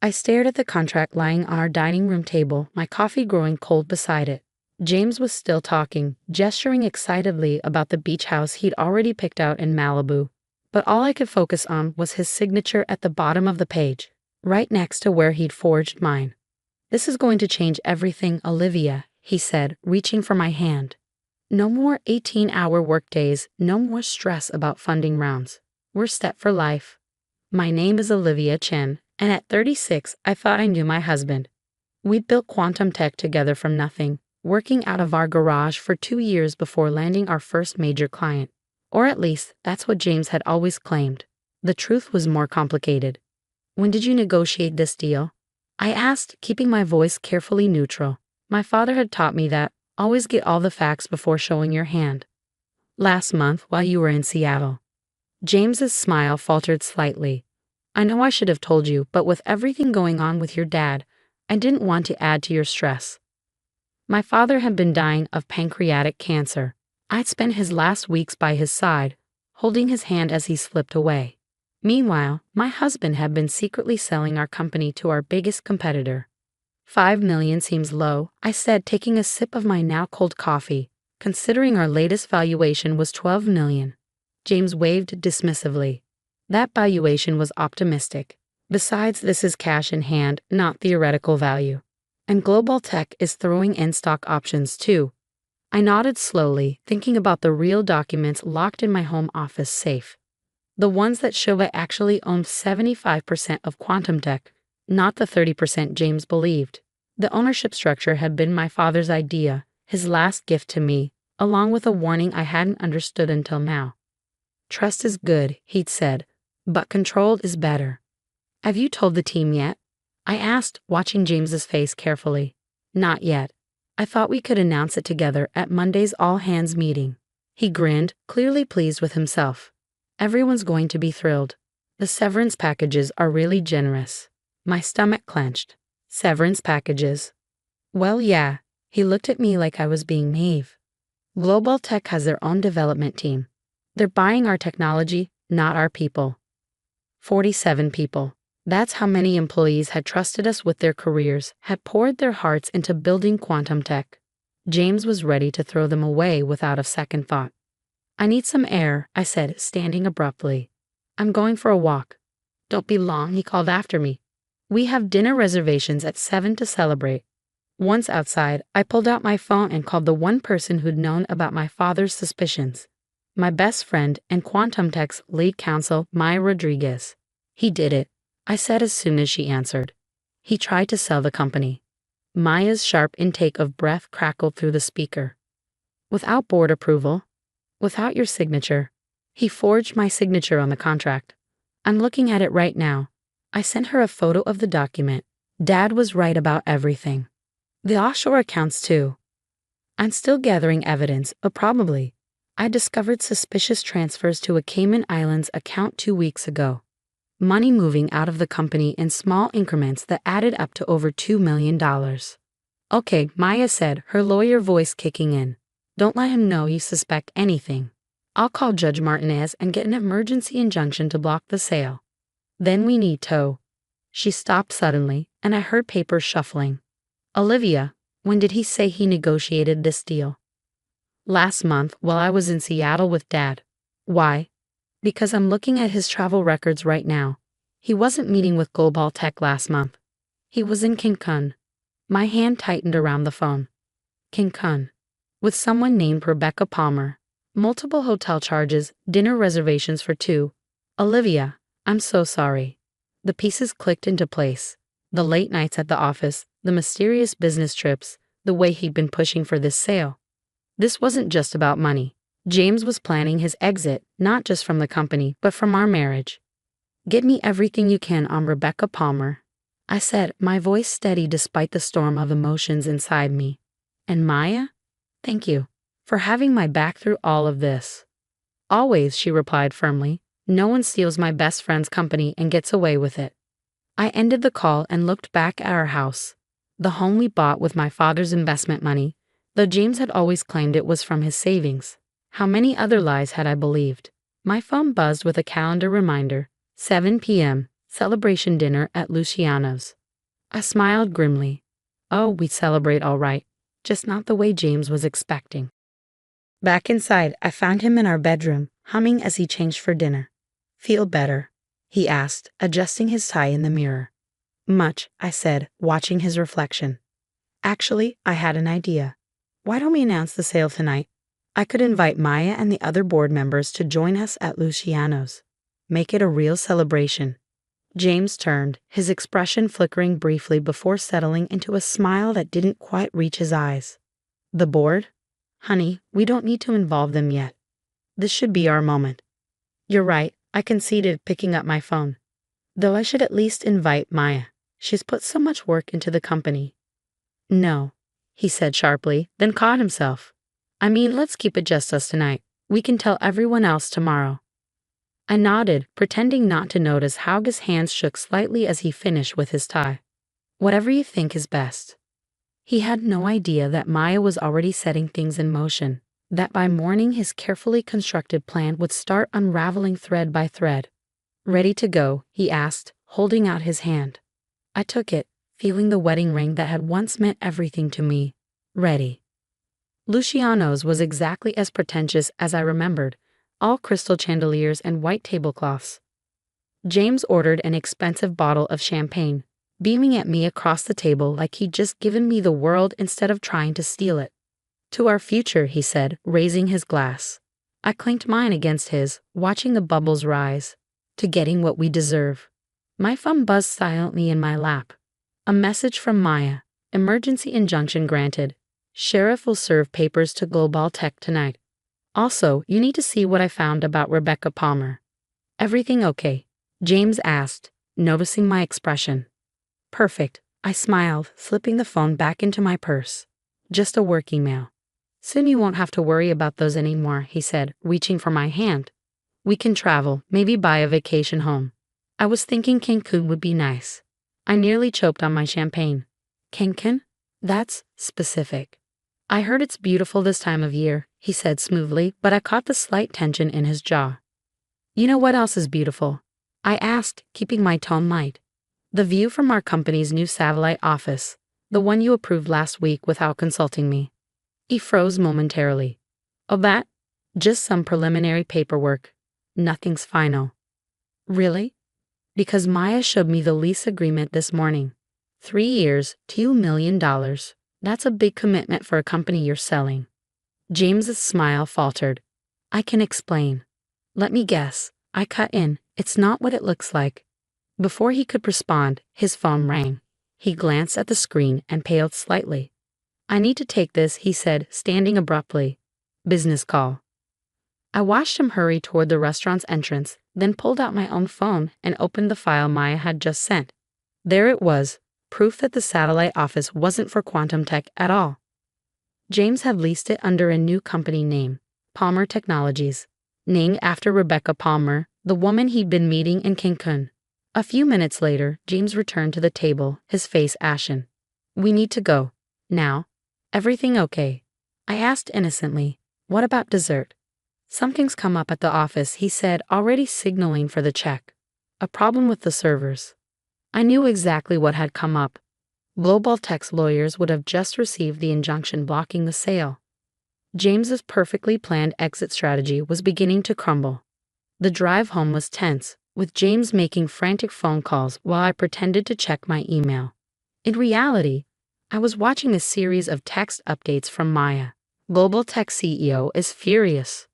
I stared at the contract lying on our dining room table, my coffee growing cold beside it. James was still talking, gesturing excitedly about the beach house he'd already picked out in Malibu. But all I could focus on was his signature at the bottom of the page, right next to where he'd forged mine. "This is going to change everything, Olivia," he said, reaching for my hand. "No more 18-hour workdays, no more stress about funding rounds. We're set for life. My name is Olivia Chen, and at 36, I thought I knew my husband. We'd built quantum tech together from nothing, working out of our garage for 2 years before landing our first major client. Or at least, that's what James had always claimed. The truth was more complicated. When did you negotiate this deal?" I asked, keeping my voice carefully neutral. My father had taught me that, always get all the facts before showing your hand. "Last month, while you were in Seattle." James's smile faltered slightly. "I know I should have told you, but with everything going on with your dad, I didn't want to add to your stress." My father had been dying of pancreatic cancer. I'd spent his last weeks by his side, holding his hand as he slipped away. Meanwhile, my husband had been secretly selling our company to our biggest competitor. "5 million seems low," I said, taking a sip of my now cold coffee, considering our latest valuation was 12 million. James waved dismissively. "That valuation was optimistic. Besides, this is cash in hand, not theoretical value. And Global Tech is throwing in stock options too." I nodded slowly, thinking about the real documents locked in my home office safe. The ones that show I actually owned 75% of Quantum Tech, not the 30% James believed. The ownership structure had been my father's idea, his last gift to me, along with a warning I hadn't understood until now. "Trust is good," he'd said, "but controlled is better." "Have you told the team yet?" I asked, watching James's face carefully. "Not yet. I thought we could announce it together at Monday's all-hands meeting." He grinned, clearly pleased with himself. "Everyone's going to be thrilled. The severance packages are really generous." My stomach clenched. Severance packages? Well, yeah. He looked at me like I was being naive. Global Tech has their own development team. They're buying our technology, not our people. 47 people. That's how many employees had trusted us with their careers, had poured their hearts into building quantum tech. James was ready to throw them away without a second thought. "I need some air," I said, standing abruptly. "I'm going for a walk." "Don't be long," he called after me. "We have dinner reservations at 7 to celebrate." Once outside, I pulled out my phone and called the one person who'd known about my father's suspicions. My best friend and Quantum Tech's lead counsel, Maya Rodriguez. "He did it," I said as soon as she answered. "He tried to sell the company." Maya's sharp intake of breath crackled through the speaker. "Without board approval? Without your signature? He forged my signature on the contract. I'm looking at it right now." I sent her a photo of the document. Dad was right about everything. The offshore accounts too. I'm still gathering evidence, but probably. I discovered suspicious transfers to a Cayman Islands account 2 weeks ago. Money moving out of the company in small increments that added up to over $2 million. "Okay," Maya said, her lawyer voice kicking in. "Don't let him know you suspect anything. I'll call Judge Martinez and get an emergency injunction to block the sale. Then we need tow." She stopped suddenly, and I heard papers shuffling. "Olivia, when did he say he negotiated this deal?" "Last month, while I was in Seattle with Dad." "Why?" "Because I'm looking at his travel records right now. He wasn't meeting with Global Tech last month. He was in Cancun." My hand tightened around the phone. Cancun. With someone named Rebecca Palmer. Multiple hotel charges, dinner reservations for 2. "Olivia, I'm so sorry." The pieces clicked into place. The late nights at the office, the mysterious business trips, the way he'd been pushing for this sale. This wasn't just about money. James was planning his exit, not just from the company, but from our marriage. "Get me everything you can on Rebecca Palmer," I said, my voice steady despite the storm of emotions inside me. "And Maya? Thank you for having my back through all of this." "Always," she replied firmly. "No one steals my best friend's company and gets away with it." I ended the call and looked back at our house. The home we bought with my father's investment money, though James had always claimed it was from his savings. How many other lies had I believed? My phone buzzed with a calendar reminder. 7 p.m., Celebration dinner at Luciano's. I smiled grimly. Oh, we'd celebrate all right, just not the way James was expecting. Back inside, I found him in our bedroom, humming as he changed for dinner. Feel better? He asked, adjusting his tie in the mirror. Much, I said, watching his reflection. Actually, I had an idea. Why don't we announce the sale tonight? I could invite Maya and the other board members to join us at Luciano's. Make it a real celebration. James turned, his expression flickering briefly before settling into a smile that didn't quite reach his eyes. The board? Honey, we don't need to involve them yet. This should be our moment. You're right, I conceded, picking up my phone. Though I should at least invite Maya. She's put so much work into the company. No, he said sharply, then caught himself. I mean, let's keep it just us tonight. We can tell everyone else tomorrow. I nodded, pretending not to notice how his hands shook slightly as he finished with his tie. Whatever you think is best. He had no idea that Maya was already setting things in motion, that by morning his carefully constructed plan would start unraveling thread by thread. Ready to go? He asked, holding out his hand. I took it, feeling the wedding ring that had once meant everything to me. Ready. Luciano's was exactly as pretentious as I remembered, all crystal chandeliers and white tablecloths. James ordered an expensive bottle of champagne, beaming at me across the table like he'd just given me the world instead of trying to steal it. To our future, he said, raising his glass. I clinked mine against his, watching the bubbles rise. To getting what we deserve. My phone buzzed silently in my lap. A message from Maya. Emergency injunction granted. Sheriff will serve papers to Global Tech tonight. Also, you need to see what I found about Rebecca Palmer. Everything okay? James asked, noticing my expression. Perfect, I smiled, slipping the phone back into my purse. Just a work email. Soon you won't have to worry about those anymore, he said, reaching for my hand. We can travel, maybe buy a vacation home. I was thinking Cancun would be nice. I nearly choked on my champagne. Cancun? That's specific. I heard it's beautiful this time of year, he said smoothly, but I caught the slight tension in his jaw. You know what else is beautiful? I asked, keeping my tone light. The view from our company's new satellite office, the one you approved last week without consulting me. He froze momentarily. Oh, that? Just some preliminary paperwork. Nothing's final. Really? Because Maya showed me the lease agreement this morning. 3 years, $2 million. That's a big commitment for a company you're selling. James's smile faltered. I can explain. Let me guess. I cut in. It's not what it looks like. Before he could respond, his phone rang. He glanced at the screen and paled slightly. I need to take this, he said, standing abruptly. Business call. I watched him hurry toward the restaurant's entrance, then pulled out my own phone and opened the file Maya had just sent. There it was, proof that the satellite office wasn't for quantum tech at all. James had leased it under a new company name, Palmer Technologies, named after Rebecca Palmer, the woman he'd been meeting in Cancun. A few minutes later, James returned to the table, his face ashen. We need to go. Now. Everything okay? I asked innocently. What about dessert? Something's come up at the office, he said, already signaling for the check. A problem with the servers. I knew exactly what had come up. Global Tech's lawyers would have just received the injunction blocking the sale. James's perfectly planned exit strategy was beginning to crumble. The drive home was tense, with James making frantic phone calls while I pretended to check my email. In reality, I was watching a series of text updates from Maya. Global Tech CEO is furious.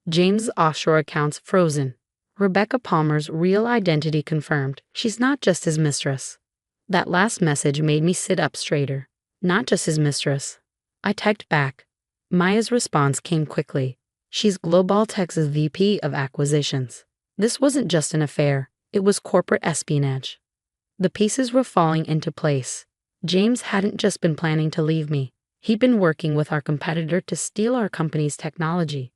James' offshore accounts frozen. Rebecca Palmer's real identity confirmed. She's not just his mistress. That last message made me sit up straighter. Not just his mistress. I typed back. Maya's response came quickly. She's Global Tech's VP of Acquisitions. This wasn't just an affair. It was corporate espionage. The pieces were falling into place. James hadn't just been planning to leave me. He'd been working with our competitor to steal our company's technology.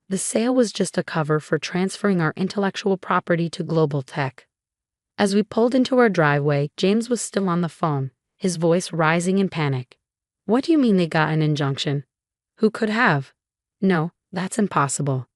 The sale was just a cover for transferring our intellectual property to Global Tech. As we pulled into our driveway, James was still on the phone, his voice rising in panic. What do you mean they got an injunction? Who could have? No, that's impossible.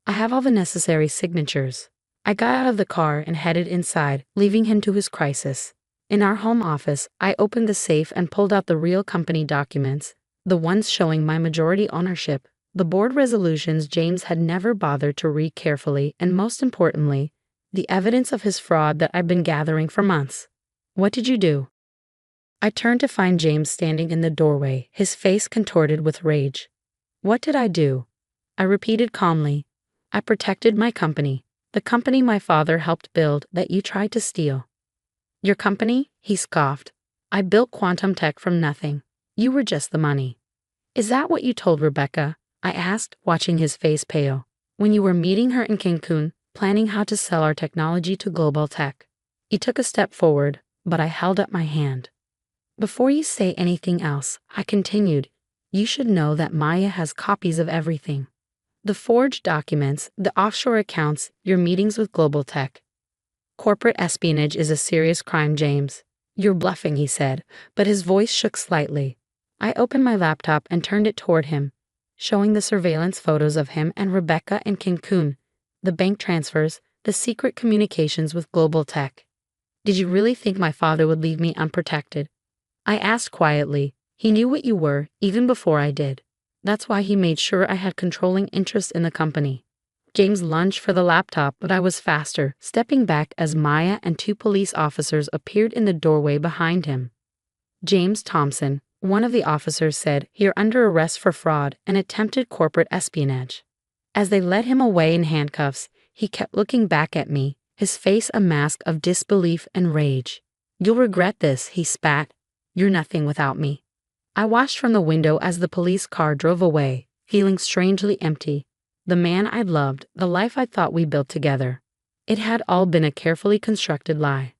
I have all the necessary signatures. I got out of the car and headed inside, leaving him to his crisis. In our home office, I opened the safe and pulled out the real company documents, the ones showing my majority ownership, the board resolutions James had never bothered to read carefully, and most importantly, the evidence of his fraud that I'd been gathering for months. What did you do? I turned to find James standing in the doorway, his face contorted with rage. What did I do? I repeated calmly. I protected my company, the company my father helped build that you tried to steal. Your company? He scoffed. I built quantum tech from nothing. You were just the money. Is that what you told Rebecca? I asked, watching his face pale. When you were meeting her in Cancun, planning how to sell our technology to global tech. He took a step forward, but I held up my hand. Before you say anything else, I continued, you should know that Maya has copies of everything. The forged documents, the offshore accounts, your meetings with global tech. Corporate espionage is a serious crime, James. You're bluffing, he said, but his voice shook slightly. I opened my laptop and turned it toward him, showing the surveillance photos of him and Rebecca in Cancun, the bank transfers, the secret communications with global tech. Did you really think my father would leave me unprotected? I asked quietly. He knew what you were, even before I did. That's why he made sure I had controlling interest in the company. James lunged for the laptop, but I was faster, stepping back as Maya and 2 police officers appeared in the doorway behind him. James Thompson, one of the officers, said, you're under arrest for fraud and attempted corporate espionage. As they led him away in handcuffs, he kept looking back at me, his face a mask of disbelief and rage. You'll regret this, he spat. You're nothing without me. I watched from the window as the police car drove away, feeling strangely empty. The man I'd loved, the life I thought we built together. It had all been a carefully constructed lie.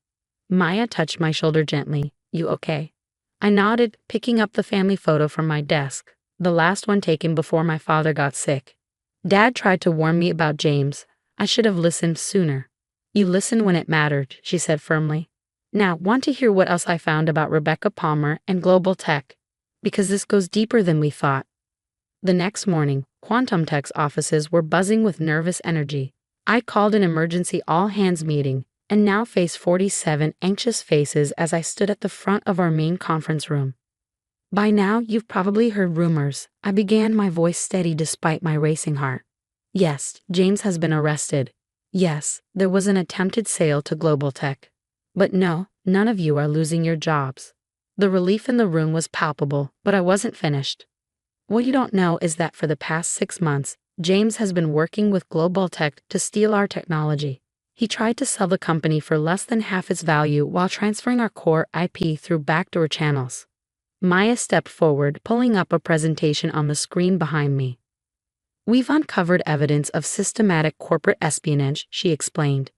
Maya touched my shoulder gently. You okay? I nodded, picking up the family photo from my desk, the last one taken before my father got sick. Dad tried to warn me about James. I should have listened sooner. You listened when it mattered, she said firmly. Now, want to hear what else I found about Rebecca Palmer and global tech? Because this goes deeper than we thought. The next morning, Quantum Tech's offices were buzzing with nervous energy. I called an emergency all-hands meeting, and now faced 47 anxious faces as I stood at the front of our main conference room. By now, you've probably heard rumors. I began, my voice steady despite my racing heart. Yes, James has been arrested. Yes, there was an attempted sale to global tech. But no, none of you are losing your jobs. The relief in the room was palpable, but I wasn't finished. What you don't know is that for the past 6 months, James has been working with global tech to steal our technology. He tried to sell the company for less than half its value while transferring our core IP through backdoor channels. Maya stepped forward, pulling up a presentation on the screen behind me. We've uncovered evidence of systematic corporate espionage, she explained.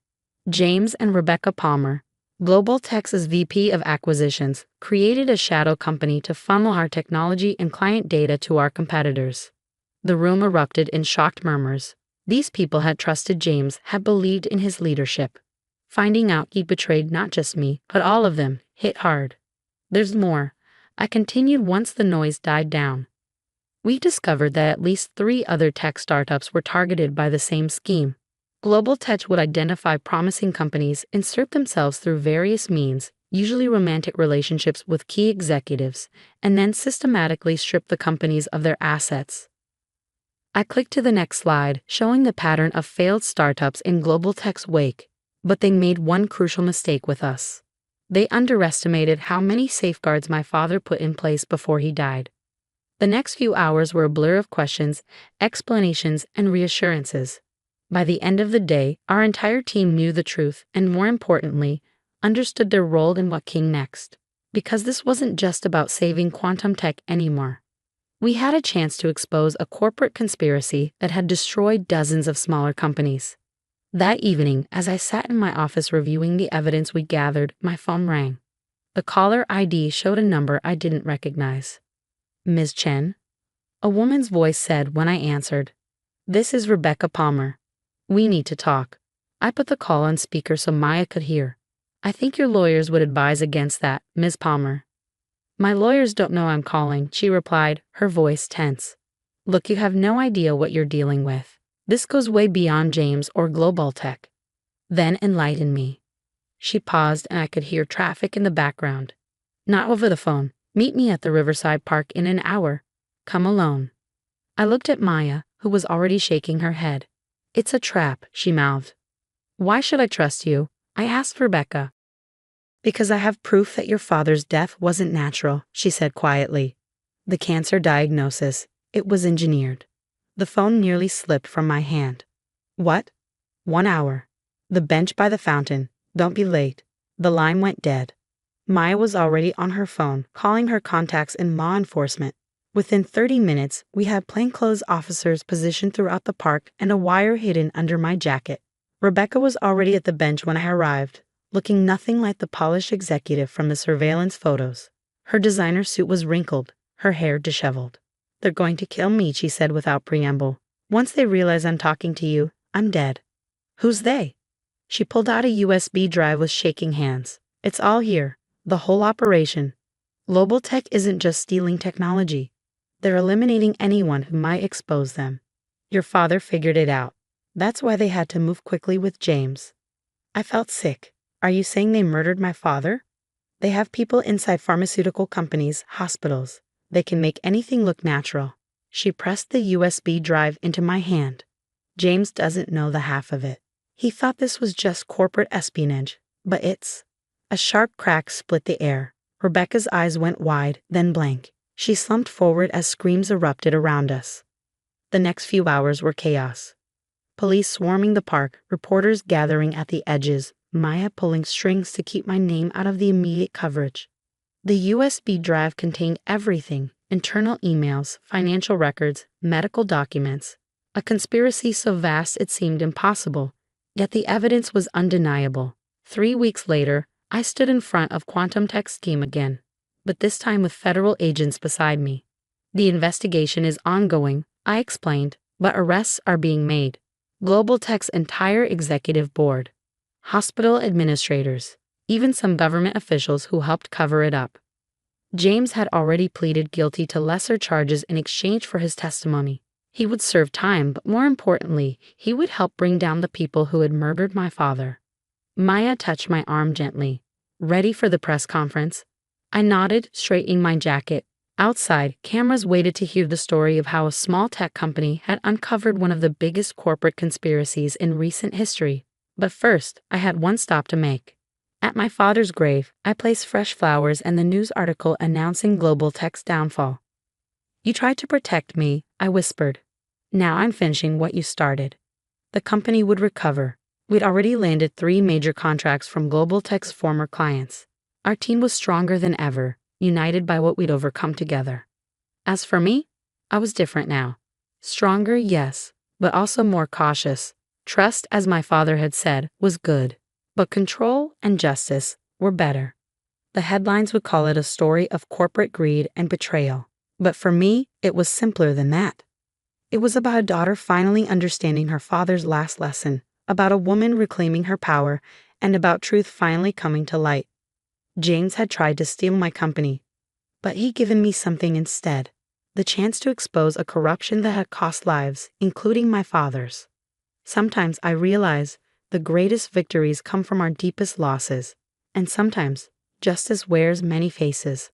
James and Rebecca Palmer, Global Tech's VP of Acquisitions, created a shadow company to funnel our technology and client data to our competitors. The room erupted in shocked murmurs. These people had trusted James, had believed in his leadership. Finding out he betrayed not just me, but all of them, hit hard. There's more, I continued once the noise died down. We discovered that at least 3 other tech startups were targeted by the same scheme. Global Tech would identify promising companies, insert themselves through various means, usually romantic relationships with key executives, and then systematically strip the companies of their assets. I clicked to the next slide, showing the pattern of failed startups in Global Tech's wake, but they made one crucial mistake with us. They underestimated how many safeguards my father put in place before he died. The next few hours were a blur of questions, explanations, and reassurances. By the end of the day, our entire team knew the truth and, more importantly, understood their role in what came next. Because this wasn't just about saving quantum tech anymore. We had a chance to expose a corporate conspiracy that had destroyed dozens of smaller companies. That evening, as I sat in my office reviewing the evidence we gathered, my phone rang. The caller ID showed a number I didn't recognize. Ms. Chen? A woman's voice said when I answered. This is Rebecca Palmer. We need to talk. I put the call on speaker so Maya could hear. I think your lawyers would advise against that, Ms. Palmer. My lawyers don't know I'm calling, she replied, her voice tense. Look, you have no idea what you're dealing with. This goes way beyond James or Global Tech. Then enlighten me. She paused and I could hear traffic in the background. Not over the phone. Meet me at the Riverside Park in an hour. Come alone. I looked at Maya, who was already shaking her head. It's a trap, she mouthed. Why should I trust you? I asked Rebecca. Because I have proof that your father's death wasn't natural, she said quietly. The cancer diagnosis, it was engineered. The phone nearly slipped from my hand. What? 1 hour. The bench by the fountain. Don't be late. The line went dead. Maya was already on her phone, calling her contacts in law enforcement. Within 30 minutes, we had plainclothes officers positioned throughout the park and a wire hidden under my jacket. Rebecca was already at the bench when I arrived, looking nothing like the polished executive from the surveillance photos. Her designer suit was wrinkled, her hair disheveled. They're going to kill me, she said without preamble. Once they realize I'm talking to you, I'm dead. Who's they? She pulled out a USB drive with shaking hands. It's all here, the whole operation. Global Tech isn't just stealing technology. They're eliminating anyone who might expose them. Your father figured it out. That's why they had to move quickly with James. I felt sick. Are you saying they murdered my father? They have people inside pharmaceutical companies, hospitals. They can make anything look natural. She pressed the USB drive into my hand. James doesn't know the half of it. He thought this was just corporate espionage, but it's... A sharp crack split the air. Rebecca's eyes went wide, then blank. She slumped forward as screams erupted around us. The next few hours were chaos. Police swarming the park, reporters gathering at the edges, Maya pulling strings to keep my name out of the immediate coverage. The USB drive contained everything: internal emails, financial records, medical documents. A conspiracy so vast it seemed impossible, yet the evidence was undeniable. 3 weeks later, I stood in front of Quantum Tech's team again, but this time with federal agents beside me. The investigation is ongoing, I explained, but arrests are being made. Global Tech's entire executive board, hospital administrators, even some government officials who helped cover it up. James had already pleaded guilty to lesser charges in exchange for his testimony. He would serve time, but more importantly, he would help bring down the people who had murdered my father. Maya touched my arm gently. Ready for the press conference? I nodded, straightening my jacket. Outside, cameras waited to hear the story of how a small tech company had uncovered one of the biggest corporate conspiracies in recent history. But first, I had one stop to make. At my father's grave, I placed fresh flowers and the news article announcing Global Tech's downfall. You tried to protect me, I whispered. Now I'm finishing what you started. The company would recover. We'd already landed 3 major contracts from Global Tech's former clients. Our team was stronger than ever, united by what we'd overcome together. As for me, I was different now. Stronger, yes, but also more cautious. Trust, as my father had said, was good, but control and justice were better. The headlines would call it a story of corporate greed and betrayal, but for me, it was simpler than that. It was about a daughter finally understanding her father's last lesson, about a woman reclaiming her power, and about truth finally coming to light. James had tried to steal my company, but he'd given me something instead, the chance to expose a corruption that had cost lives, including my father's. Sometimes I realize the greatest victories come from our deepest losses, and sometimes justice wears many faces.